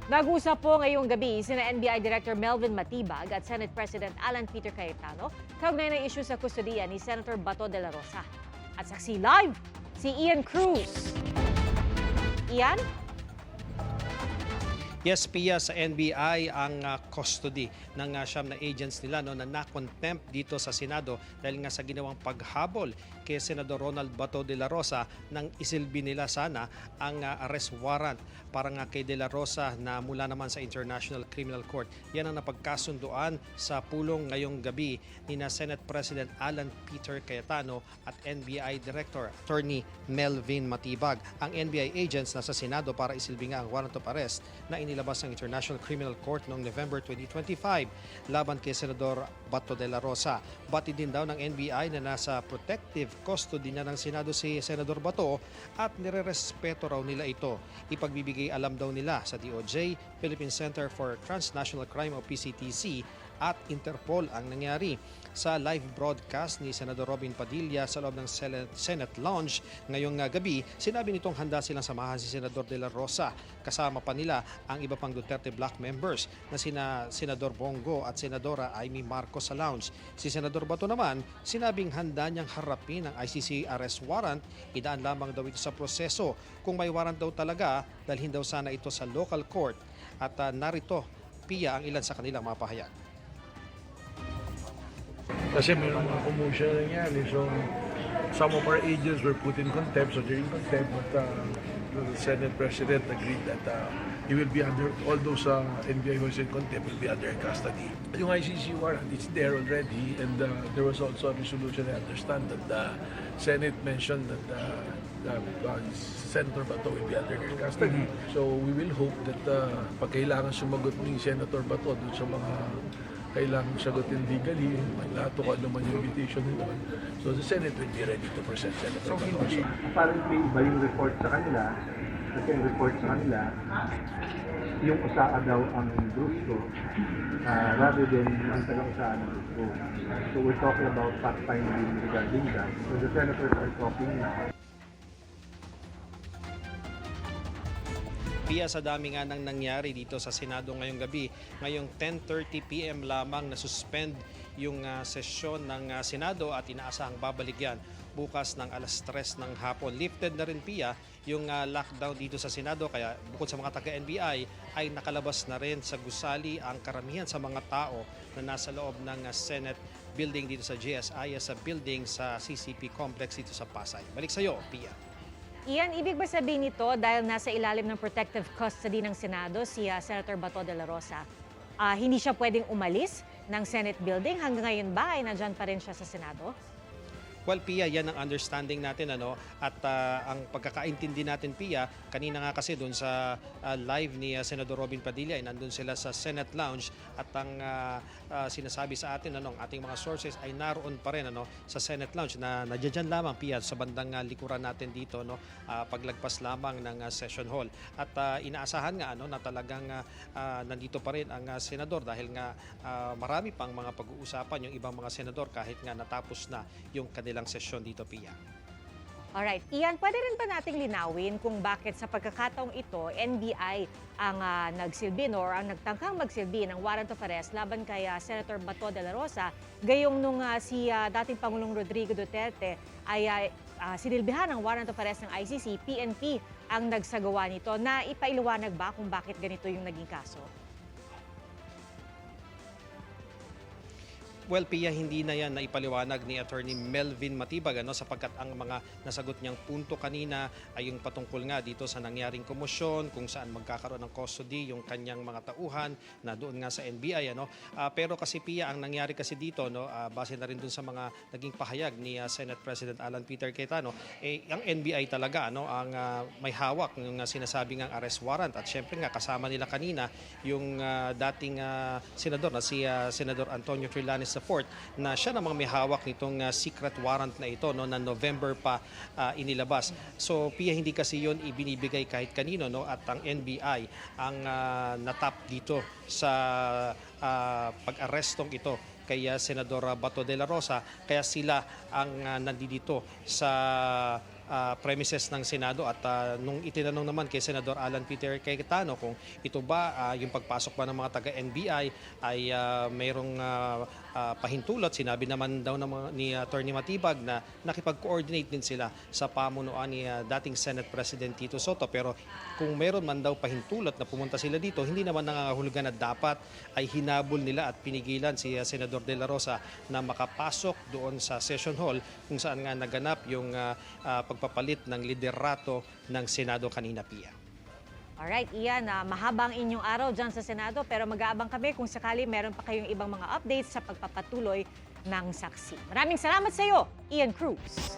Nag-usap po ngayong gabi sina NBI Director Melvin Matibag at Senate President Alan Peter Cayetano kaugnay ng isyu sa kustodiya ni Senator Bato de la Rosa. At saksi live, si Ian Cruz. Ian? Yes, Pia, sa NBI ang custody ng siyam na agents nila na na-contempt dito sa Senado dahil nga sa ginawang paghabol kay Senador Ronald Bato de la Rosa nang isilbi nila sana ang arrest warrant para nga kay de la Rosa na mula naman sa International Criminal Court. Yan ang napagkasunduan sa pulong ngayong gabi ni na Senate President Alan Peter Cayetano at NBI Director Attorney Melvin Matibag. Ang NBI agents nasa Senado para isilbi nga ang warrant of arrest na inilabas ng International Criminal Court noong November 2025 laban kay Senador Bato de la Rosa. Batid din daw ng NBI na nasa protective custody na ng Senado si Senador Bato at nirerespeto raw nila ito. Ipagbibigay alam daw nila sa DOJ, Philippine Center for Transnational Crime o PCTC at Interpol ang nangyari. Sa live broadcast ni Senador Robin Padilla sa loob ng Senate Lounge ngayong gabi, sinabi nitong handa silang samahan si Senador de la Rosa. Kasama pa nila ang iba pang Duterte Black members na sina Senador Bongo at Senadora Amy Marcos sa lounge. Si Senador Bato naman, sinabing handa niyang harapin ang ICC arrest warrant. Idaan lamang daw ito sa proseso. Kung may warrant daw talaga, dalhin daw sana ito sa local court. At narito, Pia, ang ilan sa kanilang mga pahayag. Kasi mayroong mga commotion na nangyari. So, some of our agents were put in contempt. So, they're in contempt. But the Senate President agreed that he will be under, all those NBI who is in contempt will be under custody. Yung ICC warrant, it's there already. And there was also a resolution, I understand, that the Senate mentioned that Senator Bato will be under their custody. So, we will hope that pag kailangan sumagot ni Senator Bato dun sa mga kailangan sagutin legally, lahat kung ano man yung invitation nila. So the Senate will be ready to present Senator Bato. Apparently, iba yung report sa kanila. Kasi yung report sa kanila, yung usaa daw ang gusto rather than ang taga-usaa ng gusto. So we're talking about fact-finding regarding that. So the senators are talking now. Pia, sa dami nga nang nangyari dito sa Senado ngayong gabi, ngayong 10:30 PM lamang na-suspend yung sesyon ng Senado at inaasahang babalik yan bukas ng alas 3 ng hapon. Lifted na rin, Pia, yung lockdown dito sa Senado, kaya bukod sa mga taga-NBI ay nakalabas na rin sa gusali ang karamihan sa mga tao na nasa loob ng Senate building dito sa GSI, sa building sa CCP complex dito sa Pasay. Balik sa iyo, Pia. Ian, ibig ba sabihin nito dahil nasa ilalim ng protective custody ng Senado si Senator Bato de la Rosa, hindi siya pwedeng umalis ng Senate building? Hanggang ngayon ba ay nandyan pa rin siya sa Senado? Well, Pia, yan ang understanding natin, at ang pagkakaintindi natin, Pia, kanina nga kasi doon sa live ni Senador Robin Padilla, nandun sila sa Senate Lounge at ang sinasabi sa atin, ang ating mga sources ay naroon pa rin sa Senate Lounge na nandiyan lamang, Pia, sa bandang likuran natin dito, paglagpas lamang ng session hall. At inaasahan nga na talagang nandito pa rin ang senador dahil nga marami pang mga pag-uusapan yung ibang mga senador kahit nga natapos na yung kanilang sesyon dito, Pia. Alright, Ian, pwede rin ba nating linawin kung bakit sa pagkakataong ito, NBI ang nagsilbi or ang nagtangkang magsilbi ng warrant of arrest laban kay Senator Bato de la Rosa, gayong nung si dating Pangulong Rodrigo Duterte ay sinilbihan ng warrant of arrest ng ICC, PNP ang nagsagawa nito. Na ipailuwanag ba kung bakit ganito yung naging kaso? Well, Pia, hindi na yan naipaliwanag ni Attorney Melvin Matibag sapagkat ang mga nasagot niyang punto kanina ay yung patungkol nga dito sa nangyaring komosyon, kung saan magkakaroon ng custody yung kanyang mga tauhan na doon nga sa NBI. Pero kasi, Pia, ang nangyari kasi dito, base na rin doon sa mga naging pahayag ni Senate President Alan Peter Cayetano, ang NBI talaga ang may hawak ng sinasabing ang arrest warrant. At syempre nga kasama nila kanina yung dating senador na si Senador Antonio Trillanes IV na siya namang may hawak nitong secret warrant na ito na November pa inilabas. So, Pia, hindi kasi yun ibinibigay kahit kanino at ang NBI ang natap dito sa pag-arrestong ito kay Senador Bato de la Rosa, kaya sila ang nandito sa premises ng Senado at nung itinanong naman kay Senador Alan Peter Cayetano kung ito ba yung pagpasok ba ng mga taga-NBI ay mayroong pahintulot, sinabi naman daw ni Attorney Matibag na nakipag-coordinate din sila sa pamunuan ni dating Senate President Tito Soto, pero kung meron man daw pahintulot na pumunta sila dito, hindi naman nangangahulugan na dapat ay hinabol nila at pinigilan si Senador De La Rosa na makapasok doon sa session hall kung saan nga naganap yung pagpapalit ng liderato ng Senado kanina, Pia. Alright, Ian, mahabang inyong araw dyan sa Senado pero mag-aabang kami kung sakali meron pa kayong ibang mga updates sa pagpapatuloy ng saksi. Maraming salamat sa iyo, Ian Cruz.